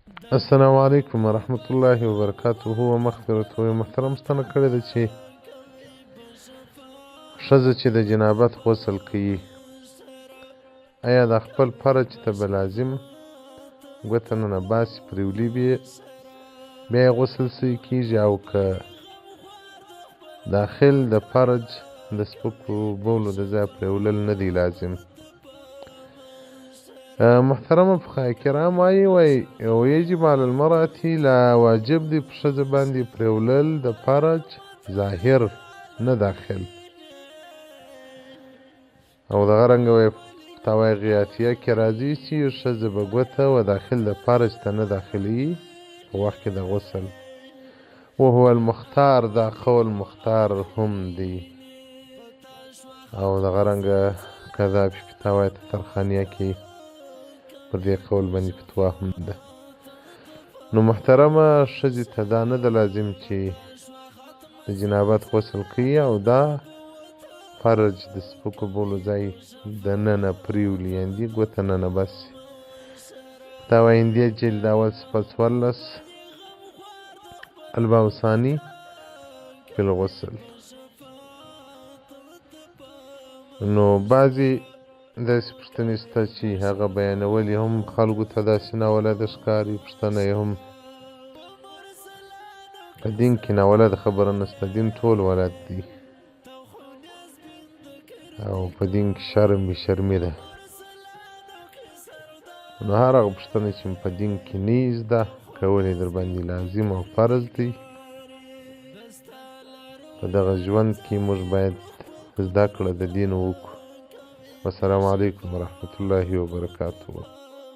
السلام علیکم ورحمت الله وبرکاته و مغفرته. محترم ستنه کړې ده چې ښځه چې د جنابت غسل کوي، آیا د خپل فرج ته به لازم ګوته نه باسي پریولي بیا یې غسل سوی کېږي، او که داخل د فرج د سپکو بولو د ځای پریولل نه دی لازم؟ محترمه فقهای کرام وایي یجب علی المرأة لا واجب دی په ښځه باندې پریولل د فرج ظاهر نه داخل، او دغه رنګه وایي فتاوی غیاثیه کې راځي چې ښځه به ګوته و داخل د فرج ته نه داخلي په وخت کې د غسل، وهو المختار، دا قول مختار هم دی، او دغه رنګه کذا فی فتاوی ترخانیه کې پر دې قول باندې فتوا هم ده. نو محترمه ښځې ته دا نه ده لازم چې د جنابت غسل کوي او دا فرج د سپکو بولو ځای د ننه پریولي، یعنې دې ګوته ننه باسي. فتاوی هندیه جلد اول صفحه 14 الباب ثانی فی الغسل. نو بعضې داسې پوښتنې شته چې هغه بیانول یې هم خلکو ته داسې ناولده ښکاري، پوښتنه یې هم په دین کې ناولده خبره نشته، دین ټول ولد دی، او په دین کې شرم بې شرمي ده. نو هر هغه پوښتنه چې په دین کې نه زده کول یې در باندې لازم او فرض دی. په دغه ژوند کې موږ باید زده کړه د دین وکړو. والسلام علیکم ورحمة الله وبرکاته.